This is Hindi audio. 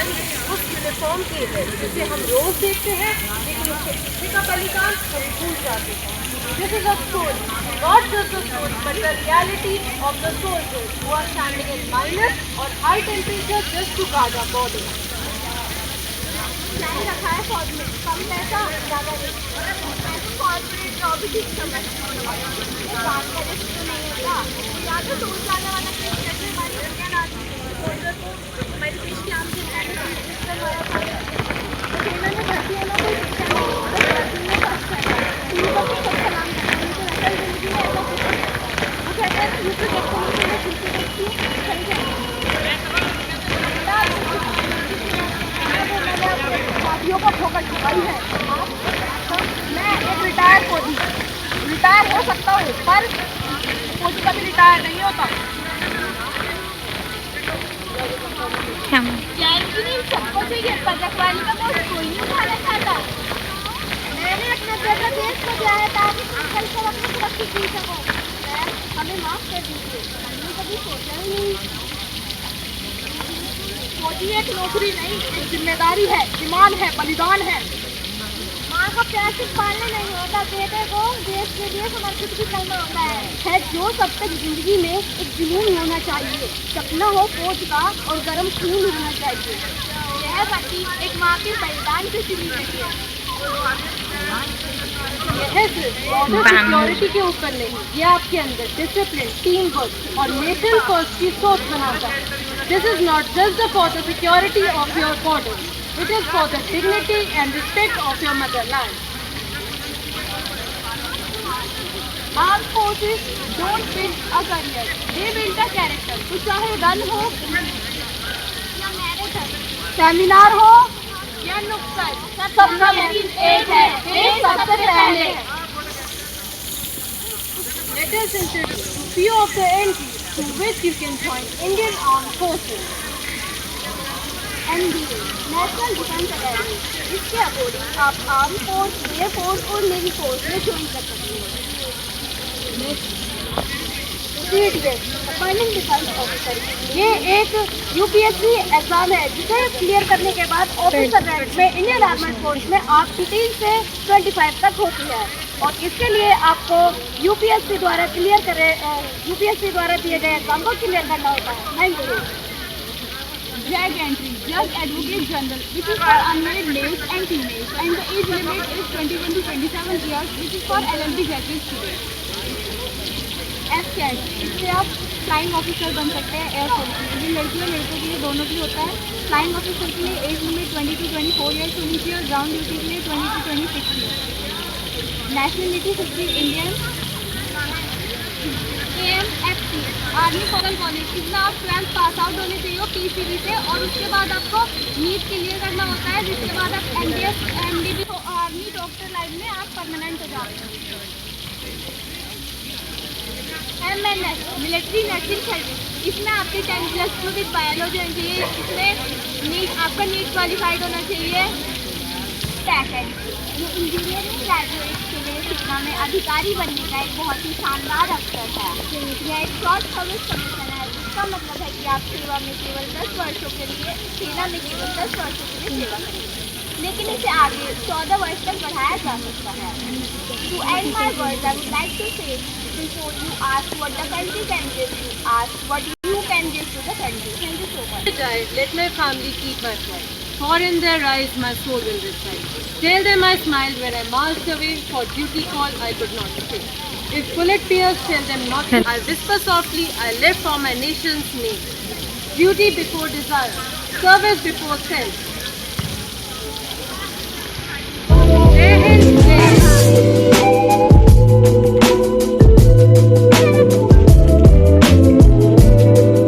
बलिदान उस यूनिफॉर्म के है जिसे हम रोज देखते हैं, लेकिन उसके पीछे का बलिदान हम भूल जाते हैं। This is a story, not just a story, but the reality of the soldiers who are standing in minus or high temperature just to guard our borders. नहीं रखा है फौज में, कम पैसा ज़्यादा रिस्क। मैं तो कॉर्पोरेट जॉब ही ठीक समझती हूँ, बात का रिस्क तो नहीं होता। या तो दूर जाने वाला केस जैसे हमारी इंडियन आर्मी सोल्जर को हमारे देश के आम जनता ने कंप्लीट करवाया था, तो इन्होंने भर्ती है ना कोई शिक्षा नहीं, बस भर्ती में फर्स्ट है, उनको कुछ सब सलाम करना, उनको लगता है जिंदगी में ऐसा कुछ नहीं होता। वो कहते हैं यूपी देखते हैं तो मैं खिड़की देखती हूँ, खड़ी साथियों का ठोकर ठुकाई है। मैं एक रिटायर फौजी, रिटायर हो सकता हूँ पर फौजी कभी रिटायर नहीं होता। सबको चाहिए पर रखवाली का पोस्ट कोई नहीं उठाना चाहता। मैंने अपना जगह देश को दिया है ताकि कल को अपनी सुरक्षित जी सको। हमें माफ कर दीजिए, हमने कभी सोचा ही नहीं। फौजी एक नौकरी नहीं, एक जिम्मेदारी है, ईमान है, बलिदान है। माँ का प्यार सिर्फ पालना नहीं होता, बेटे को देश के लिए समर्पित भी करना होता है जो सब तक जिंदगी में एक जुनून होना चाहिए, सपना हो फौज का और गर्म खून होना चाहिए। यह प्रतीक एक माँ के बलिदान से शुरू हुई है। यह सिर्फ सिक्योरिटी के ऊपर नहीं, ये आपके अंदर डिसिप्लिन, टीम वर्क और नेशन फर्स्ट की सोच बनाता है। This is not just for the security of your borders, it is for the dignity and respect of your motherland. Armed forces don't build a career, they build a character. तो चाहे रन हो या मैराथन, सेमिनार हो या नुक्कड़, सबका मकसद एक है, देश सबसे पहले। Let us introduce a few of the entries through which you can join Indian Armed Forces. NDA, national defence academy. इसके अकॉर्डिंग आप आर्म फोर्स, एयर फोर्स और नेवी फोर्स में ज्वाइन कर सकते हैं। CDS, अपॉइंटिंग डिफेंस ऑफिसर, ये एक UPSC एग्जाम है जिसे क्लियर करने के बाद ऑफिसर रैंक में इंडियन आर्म्ड फोर्स में आप 18 से 25 तक होती है। और इसके लिए आपको UPSC द्वारा UPSC द्वारा दिए गए एग्जाम को क्लियर करना होता है। Thank you. JAG entry, Judge Advocate General, which is for unmarried males and females, and the age limit is 21 to 27 years, which is for LLB graduate students. FCAT, इससे आप फ्लाइंग ऑफिसर बन सकते हैं एयरफोर्स में। ये लड़कियों लड़कों के लिए दोनों के लिए होता है। फ्लाइंग ऑफिसर के लिए एज लिमिट 20 to 24 ईयर्स होनी चाहिए और ग्राउंड ड्यूटी के लिए 20 to 26 ईयर्स। नेशनलिटी सिर्फ Indian. AMFC, army Farrell college, इसमें आप 12th पास आउट होने चाहिए PCB से और उसके बाद आपको नीट क्लियर करना होता है, जिसके बाद आप NDS MDB army doctor line में आप परमानेंट हो जाते हैं। MNS, मिलिट्री नर्सिंग सर्विस, इसमें आपके 10+2 विद बायोलॉजी होनी चाहिए। इसमें आपका नीट क्वालिफाइड होना चाहिए। ये इंजीनियरिंग ग्रेजुएट के लिए शिक्षा में अधिकारी बनने का एक बहुत ही शानदार अवसर है। यह एक शॉर्ट सर्विस कमीशन है, जिसका मतलब है कि आप सेवा में केवल 10 वर्षों के लिए सेना में केवल 10 वर्षों के लिए सेवा करेंगे, लेकिन इसे आगे 14 वर्ष तक बढ़ाया जा सकता है। To end my words, I would like to say, before you ask what the country can give you, ask what you can give to the country. Thank you so much. Let my family keep my pride, for in their eyes my soul will reside. Tell them I smiled when I marched away, for duty call I could not stay. If bullet pierced, tell them not to. I whisper softly, I live for my nation's name. Duty before desire, service before self.